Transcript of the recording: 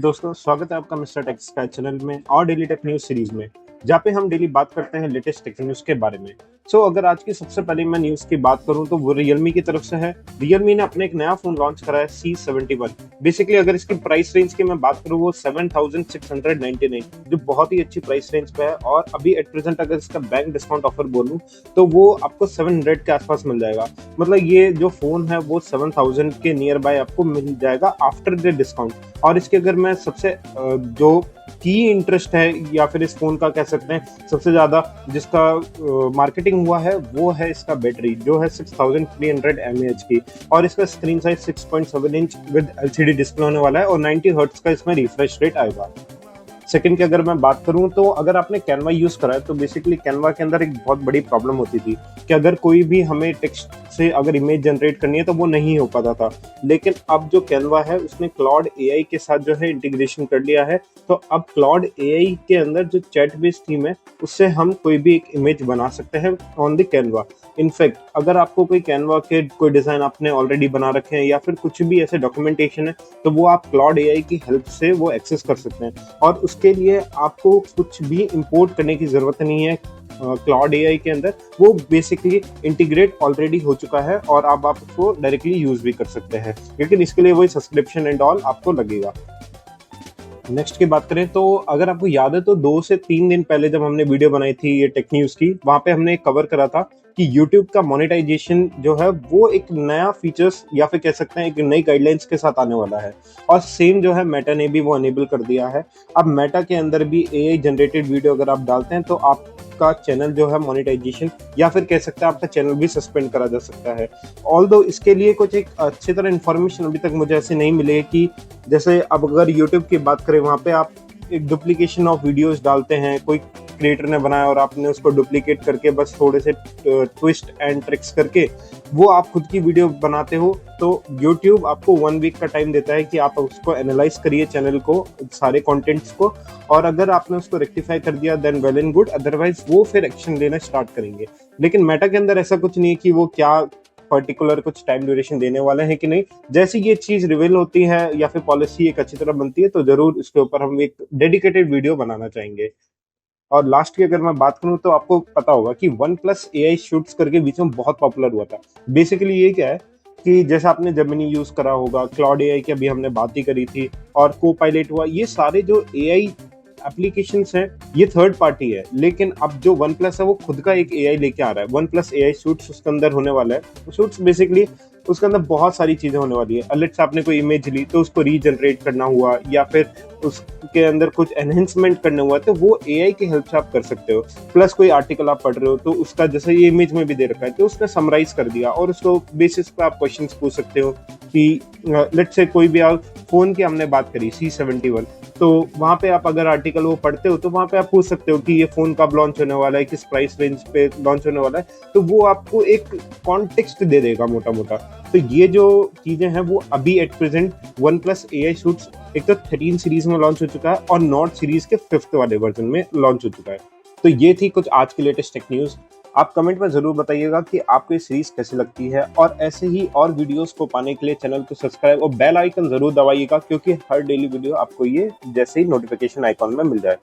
दोस्तों, स्वागत है आपका मिस्टर टेक स्काई चैनल में और डेली टेक न्यूज सीरीज में, जहाँ पे हम डेली बात करते हैं लेटेस्ट टेक न्यूज के बारे में। अगर आज की सबसे पहले मैं न्यूज की बात करूं तो वो रियलमी की तरफ से है। रियलमी ने अपने एक नया फोन लॉन्च करा है C71। बेसिकली अगर इसकी प्राइस रेंज की मैं बात करूं वो 7699, जो बहुत ही अच्छी प्राइस रेंज पे है। और अभी एट प्रेजेंट अगर इसका बैंक डिस्काउंट ऑफर बोलूं तो वो आपको 700 के आसपास मिल जाएगा। मतलब ये जो फोन है वो 7000 के नियर बाय आपको मिल जाएगा आफ्टर द डिस्काउंट। और इसके अगर मैं सबसे जो की इंटरेस्ट है या फिर इस फोन का कह सकते हैं सबसे ज्यादा जिसका मार्केटिंग हुआ है वो है इसका बैटरी, जो है 6300 mAh की। और इसका screen size 6.7 inch with LCD display होने वाला है और 90 हर्ट्ज का इसमें रिफ्रेश रेट आएगा। सेकंड की अगर मैं बात करूं तो अगर आपने कैनवा यूज करा है तो बेसिकली कैनवा के अंदर एक बहुत बड़ी प्रॉब्लम होती थी कि अगर कोई भी हमें टेक्स्ट से अगर इमेज जनरेट करनी है तो वो नहीं हो पाता था। लेकिन अब जो कैनवा है उसने क्लाउड AI के साथ जो है इंटीग्रेशन कर लिया है। तो अब क्लाउड AI के अंदर जो चैट बेस्ड थीम है उससे हम कोई भी एक इमेज बना सकते हैं ऑन द कैनवा। इनफैक्ट अगर आपको कोई कैनवा के कोई डिजाइन आपने ऑलरेडी बना रखे हैं या फिर कुछ भी ऐसे डॉक्यूमेंटेशन है तो वो आप क्लाउड AI की हेल्प से वो एक्सेस कर सकते हैं। और उसके लिए आपको कुछ भी इंपोर्ट करने की जरूरत नहीं है। क्लाउड AI के अंदर वो बेसिकली इंटीग्रेट ऑलरेडी हो चुका है और अब आप उसको डायरेक्टली यूज भी कर सकते हैं, लेकिन इसके लिए वही सब्सक्रिप्शन एंड ऑल आपको लगेगा। नेक्स्ट की बात करें तो अगर आपको याद है तो 2 से 3 दिन पहले जब हमने वीडियो बनाई थी ये टेक न्यूज की, वहां पे हमने कवर करा था कि YouTube का मोनेटाइजेशन जो है वो एक नया फीचर्स या फिर कह सकते हैं एक नई गाइडलाइंस के साथ आने वाला है। और सेम जो है मेटा ने भी वो अनेबल कर दिया है। अब मेटा के अंदर भी AI जनरेटेड वीडियो अगर आप डालते हैं तो आपका चैनल जो है मोनेटाइजेशन या फिर कह सकते हैं आपका चैनल भी सस्पेंड करा जा सकता है। ऑल्दो इसके लिए कुछ एक अच्छी तरह इन्फॉर्मेशन अभी तक मुझे ऐसे नहीं मिली है कि जैसे अब अगर YouTube की बात करें वहाँ पे आप एक डुप्लीकेशन ऑफ वीडियोस डालते हैं, कोई क्रिएटर ने बनाया और आपने उसको डुप्लीकेट करके बस थोड़े से ट्विस्ट एंड ट्रिक्स करके वो आप खुद की वीडियो बनाते हो तो YouTube आपको 1 वीक का टाइम देता है कि आप उसको एनालाइज करिए चैनल को, सारे कंटेंट्स को। और अगर आपने उसको रेक्टिफाई कर दिया then well and good, otherwise वो फिर एक्शन लेना स्टार्ट करेंगे। लेकिन मेटा के अंदर ऐसा कुछ नहीं है कि वो क्या पर्टिकुलर कुछ टाइम ड्यूरेशन देने वाले हैं कि नहीं। जैसे ये चीज रिवील होती है या फिर पॉलिसी एक अच्छी तरह बनती है तो जरूर इसके ऊपर हम एक डेडिकेटेड वीडियो बनाना चाहेंगे। और लास्ट की अगर मैं बात करूं तो आपको पता होगा कि OnePlus AI शूट्स करके बीच में बहुत पॉपुलर हुआ था। बेसिकली ये क्या है कि जैसे आपने जेमिनी यूज करा होगा, क्लाउड AI की अभी हमने बात ही करी थी, और को पायलट हुआ, ये सारे जो AI एप्लीकेशंस हैं ये थर्ड पार्टी है। लेकिन अब जो OnePlus है वो खुद का एक AI लेके आ रहा है, OnePlus AI शूट्स उसके अंदर होने वाला है। शूट्स बेसिकली उसके अंदर बहुत सारी चीजें होने वाली है। अलग से आपने कोई इमेज ली तो उसको रीजनरेट करना हुआ या फिर उसके अंदर कुछ एनहेंसमेंट करना हुआ तो वो AI की हेल्प से आप कर सकते हो। प्लस कोई आर्टिकल आप पढ़ रहे हो तो उसका जैसे ये इमेज में भी दे रखा है तो उसने समराइज कर दिया और उसको बेसिस पे आप क्वेश्चंस पूछ सकते हो कि लेट्स से कोई भी आप फोन की हमने बात करी C71, तो वहां पे आप अगर आर्टिकल वो पढ़ते हो तो वहां पे आप पूछ सकते हो कि ये फोन कब लॉन्च होने वाला है, किस प्राइस रेंज पे लॉन्च होने वाला है, तो वो आपको एक कॉन्टेक्स्ट दे देगा मोटा मोटा। तो ये जो चीजें हैं वो अभी at present OnePlus AI shoots एक तो 13 सीरीज में लॉन्च हो चुका है और नॉट सीरीज के 5th वाले वर्जन में लॉन्च हो चुका है। तो ये थी कुछ आज की लेटेस्ट टेक न्यूज। आप कमेंट में जरूर बताइएगा कि आपको ये सीरीज कैसी लगती है और ऐसे ही और वीडियोस को पाने के लिए चैनल को सब्सक्राइब और बेल आइकन जरूर दबाइएगा, क्योंकि हर डेली वीडियो आपको ये जैसे ही नोटिफिकेशन आइकॉन में मिल जाए।